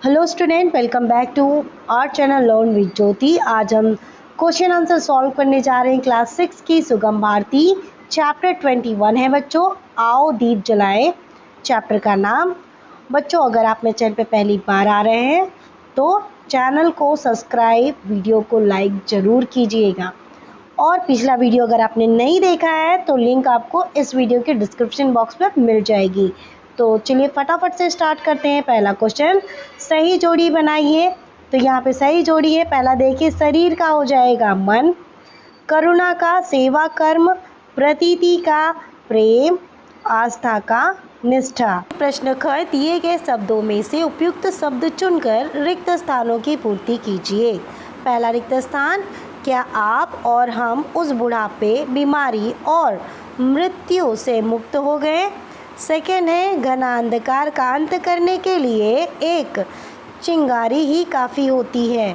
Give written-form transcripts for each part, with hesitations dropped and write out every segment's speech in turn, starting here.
Hello student, welcome back to our channel learn with Jyoti. आज हम question answer solve करने जा रहे हैं क्लास 6 की सुगम भारती। चैप्टर 21 है बच्चों, आओ दीप जलाएं। चैप्टर का नाम। बच्चों, अगर आप मेरे चैनल पे पहली बार आ रहे हैं तो चैनल को सब्सक्राइब, वीडियो को लाइक ज़रूर कीजिएगा। और पिछला वीडियो अगर आपने नहीं देखा है तो लिंक आपको इस वीडियो के डिस्क्रिप्शन बॉक्स में मिल जाएगी। तो चलिए फटाफट से स्टार्ट करते हैं। पहला क्वेश्चन, सही जोड़ी बनाइए। तो यहाँ पे सही जोड़ी है। पहला देखिए, शरीर का हो जाएगा मन, करुणा का सेवा कर्म, प्रतीति का प्रेम, आस्था का निष्ठा। प्रश्न ख, दिए गए शब्दों में से उपयुक्त शब्द चुनकर रिक्त स्थानों की पूर्ति कीजिए। पहला रिक्त स्थान, क्या आप और हम उस बुढ़ापे, बीमारी और मृत्यु से मुक्त हो गए। सेकेंड है, घना अंधकार का अंत करने के लिए एक चिंगारी ही काफ़ी होती है।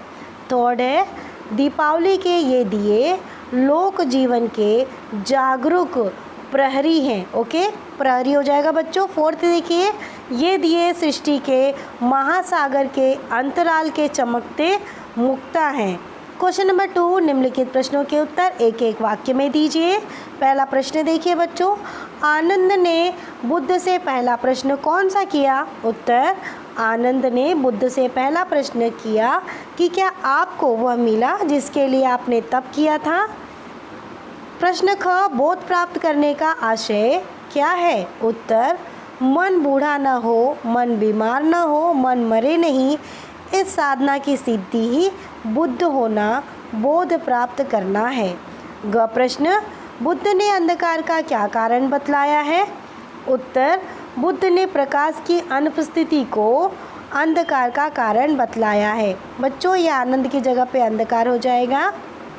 थर्ड है, दीपावली के ये दिए लोक जीवन के जागरूक प्रहरी हैं। ओके, प्रहरी हो जाएगा बच्चों। फोर्थ देखिए, ये दिए सृष्टि के महासागर के अंतराल के चमकते मुक्ता हैं। क्वेश्चन नंबर 2, निम्नलिखित प्रश्नों के उत्तर एक एक वाक्य में दीजिए। पहला प्रश्न देखिए बच्चों, आनंद ने बुद्ध से पहला प्रश्न कौन सा किया। उत्तर, आनंद ने बुद्ध से पहला प्रश्न किया कि क्या आपको वह मिला जिसके लिए आपने तप किया था। प्रश्न ख, बोध प्राप्त करने का आशय क्या है। उत्तर, मन बूढ़ा न हो, मन बीमार न हो, मन मरे नहीं, इस साधना की सिद्धि ही बुद्ध होना, बोध प्राप्त करना है। ग प्रश्न, बुद्ध ने अंधकार का क्या कारण बतलाया है। उत्तर, बुद्ध ने प्रकाश की अनुपस्थिति को अंधकार का कारण बतलाया है। बच्चों, ये आनंद की जगह पे अंधकार हो जाएगा।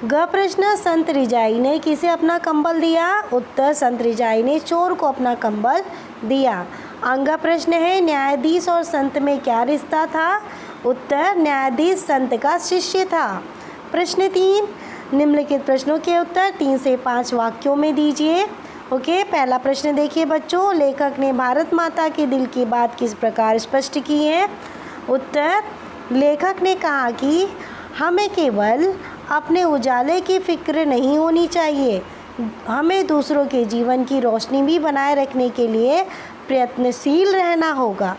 ग प्रश्न, संत रिजाई ने किसे अपना कंबल दिया। उत्तर, संत रिजाई ने चोर को अपना कंबल दिया। अंगा प्रश्न है, न्यायाधीश और संत में क्या रिश्ता था। उत्तर, न्यायाधीश संत का शिष्य था। प्रश्न 3, निम्नलिखित प्रश्नों के उत्तर 3 से 5 वाक्यों में दीजिए। ओके, पहला प्रश्न देखिए बच्चों, लेखक ने भारत माता के दिल की बात किस प्रकार स्पष्ट की है। उत्तर, लेखक ने कहा कि हमें केवल अपने उजाले की फिक्र नहीं होनी चाहिए, हमें दूसरों के जीवन की रोशनी भी बनाए रखने के लिए प्रयत्नशील रहना होगा।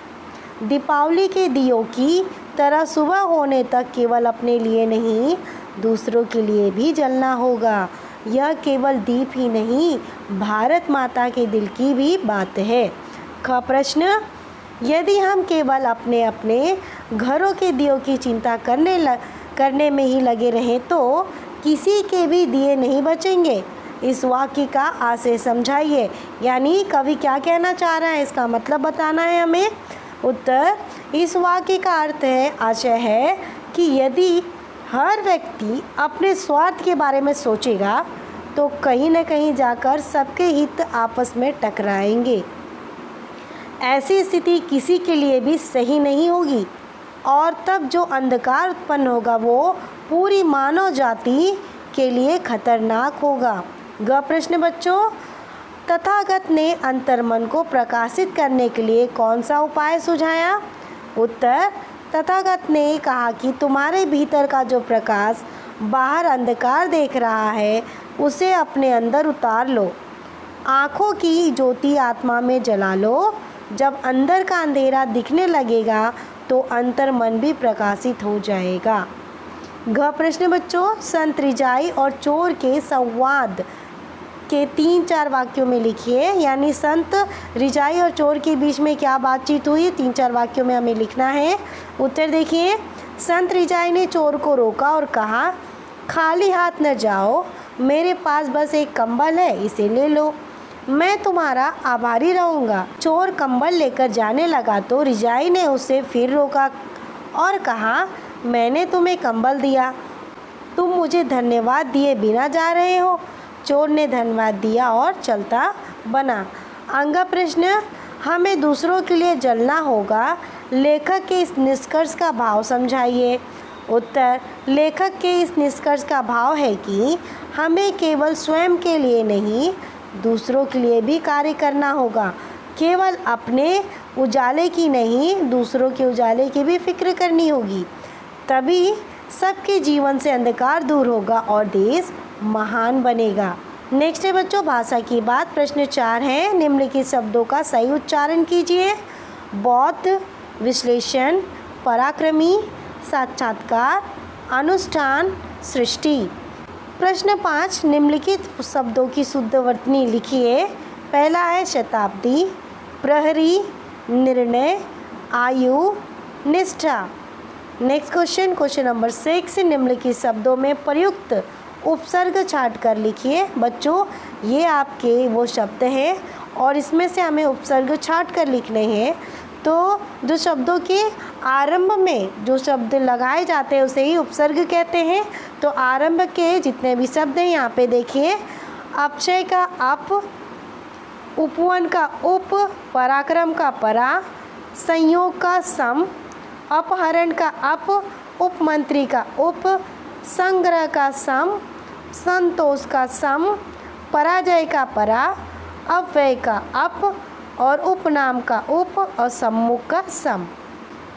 दीपावली के दियों की तरह सुबह होने तक केवल अपने लिए नहीं, दूसरों के लिए भी जलना होगा। यह केवल दीप ही नहीं, भारत माता के दिल की भी बात है। ख प्रश्न, यदि हम केवल अपने अपने घरों के दियों की चिंता करने में ही लगे रहें तो किसी के भी दिए नहीं बचेंगे। इस वाक्य का आशय समझाइए। यानी कवि क्या कहना चाह रहा है, इसका मतलब बताना है हमें। उत्तर, इस वाक्य का अर्थ है, आशय है कि यदि हर व्यक्ति अपने स्वार्थ के बारे में सोचेगा तो कहीं न कहीं जाकर सबके हित आपस में टकराएंगे। ऐसी स्थिति किसी के लिए भी सही नहीं होगी और तब जो अंधकार उत्पन्न होगा वो पूरी मानव जाति के लिए खतरनाक होगा। ग प्रश्न बच्चों, तथागत ने अंतर्मन को प्रकाशित करने के लिए कौन सा उपाय सुझाया। उत्तर, तथागत ने कहा कि तुम्हारे भीतर का जो प्रकाश बाहर अंधकार देख रहा है उसे अपने अंदर उतार लो। आँखों की ज्योति आत्मा में जला लो। जब अंदर का अंधेरा दिखने लगेगा तो अंतर्मन भी प्रकाशित हो जाएगा। घ प्रश्न बच्चों, संत रिजाई और चोर के संवाद के 3-4 वाक्यों में लिखिए। यानी संत रिजाई और चोर के बीच में क्या बातचीत हुई, 3-4 वाक्यों में हमें लिखना है। उत्तर देखिए, संत रिजाई ने चोर को रोका और कहा, खाली हाथ न जाओ, मेरे पास बस एक कंबल है, इसे ले लो, मैं तुम्हारा आभारी रहूँगा। चोर कंबल लेकर जाने लगा तो रिजाई ने उसे फिर रोका और कहा, मैंने तुम्हें कंबल दिया, तुम मुझे धन्यवाद दिए बिना जा रहे हो। चोर ने धन्यवाद दिया और चलता बना। अंगा प्रश्न, हमें दूसरों के लिए जलना होगा, लेखक के इस निष्कर्ष का भाव समझाइए। उत्तर, लेखक के इस निष्कर्ष का भाव है कि हमें केवल स्वयं के लिए नहीं, दूसरों के लिए भी कार्य करना होगा। केवल अपने उजाले की नहीं, दूसरों के उजाले की भी फिक्र करनी होगी, तभी सबके जीवन से अंधकार दूर होगा और देश महान बनेगा। नेक्स्ट है बच्चों भाषा की बात। प्रश्न 4 है, निम्नलिखित शब्दों का सही उच्चारण कीजिए। बौद्ध, विश्लेषण, पराक्रमी, साक्षात्कार, अनुष्ठान, सृष्टि। प्रश्न 5, निम्नलिखित शब्दों की शुद्ध वर्तनी लिखिए। पहला है शताब्दी, प्रहरी, निर्णय, आयु, निष्ठा। नेक्स्ट क्वेश्चन नंबर 6, निम्नलिखित शब्दों में प्रयुक्त उपसर्ग छाट कर लिखिए। बच्चों ये आपके वो शब्द हैं और इसमें से हमें उपसर्ग छाट कर लिखने हैं। तो जो शब्दों के आरंभ में जो शब्द लगाए जाते हैं उसे ही उपसर्ग कहते हैं। तो आरंभ के जितने भी शब्द हैं यहाँ पे देखिए, अपचय का अप, उपवन का उप, पराक्रम का परा, संयोग का सम, अपहरण का अप, उपमंत्री का उप, संग्रह का सम, संतोष का सम, पराजय का परा, अपव्यय का अप और उपनाम का उप और सम्मुख का सम।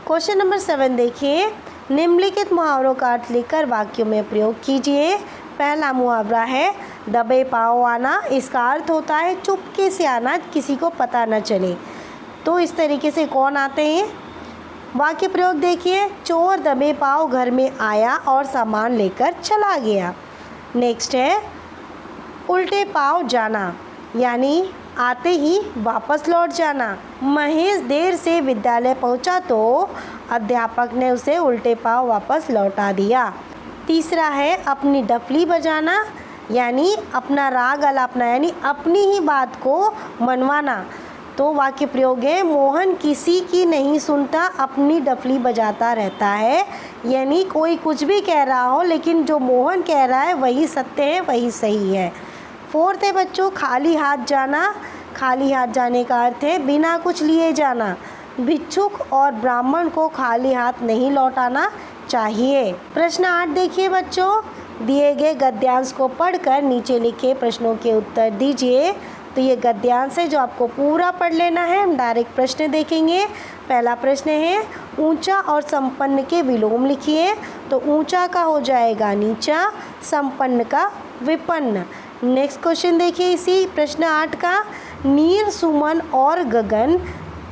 क्वेश्चन नंबर 7 देखिए, निम्नलिखित मुहावरों का अर्थ लिखकर वाक्यों में प्रयोग कीजिए। पहला मुहावरा है दबे पाँव आना। इसका अर्थ होता है चुपके से आना, किसी को पता न चले। तो इस तरीके से कौन आते हैं? वाक्य प्रयोग देखिए, चोर दबे पाँव घर में आया और सामान लेकर चला गया। नेक्स्ट है उल्टे पाँव जाना, यानी आते ही वापस लौट जाना। महेश देर से विद्यालय पहुंचा तो अध्यापक ने उसे उल्टे पाँव वापस लौटा दिया। तीसरा है अपनी डफली बजाना, यानी अपना राग अलापना, यानी अपनी ही बात को मनवाना। तो वाक्य प्रयोग है मोहन किसी की नहीं सुनता, अपनी डफली बजाता रहता है। यानी कोई कुछ भी कह रहा हो लेकिन जो मोहन कह रहा है वही सत्य है, वही सही है। फोर्थ है बच्चों खाली हाथ जाना। खाली हाथ जाने का अर्थ है बिना कुछ लिए जाना। भिक्षुक और ब्राह्मण को खाली हाथ नहीं लौटाना चाहिए। प्रश्न 8 देखिए बच्चों, दिए गए गद्यांश को पढ़कर नीचे लिखे प्रश्नों के उत्तर दीजिए। तो ये गद्यांश है जो आपको पूरा पढ़ लेना है। हम डायरेक्ट प्रश्न देखेंगे। पहला प्रश्न है ऊंचा और संपन्न के विलोम लिखिए। तो ऊंचा का हो जाएगा नीचा, संपन्न का विपन्न। नेक्स्ट क्वेश्चन देखिए इसी प्रश्न 8 का, नीर, सुमन और गगन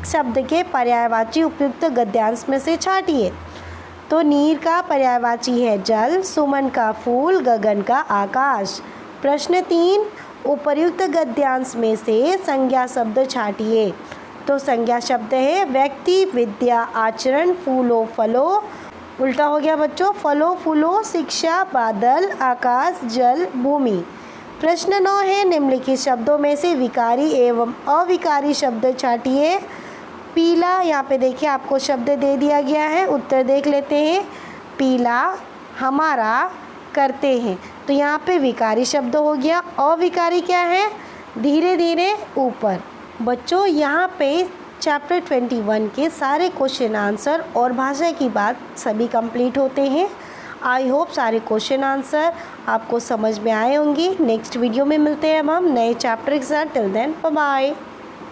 शब्द के पर्यायवाची उपयुक्त गद्यांश में से छाटिए। तो नीर का पर्यायवाची है जल, सुमन का फूल, गगन का आकाश। प्रश्न 3, उपर्युक्त गद्यांश में से संज्ञा शब्द छाटिए। तो संज्ञा शब्द है व्यक्ति, विद्या, आचरण, फूलो फलो। उल्टा हो गया बच्चों, फलो फूलो, शिक्षा, बादल, आकाश, जल, भूमि। प्रश्न 9 है निम्नलिखित शब्दों में से विकारी एवं अविकारी शब्द छाटिए। पीला, यहाँ पे देखिए आपको शब्द दे दिया गया है, उत्तर देख लेते हैं। पीला, हमारा, करते हैं। तो यहाँ पे विकारी शब्द हो गया। अविकारी क्या है? धीरे धीरे, ऊपर। बच्चों यहाँ पे चैप्टर 21 के सारे क्वेश्चन आंसर और भाषा की बात सभी कंप्लीट होते हैं। आई होप सारे क्वेश्चन आंसर आपको समझ में आए होंगे। नेक्स्ट वीडियो में मिलते हैं अब हम नए चैप्टर के साथ। Till then bye bye.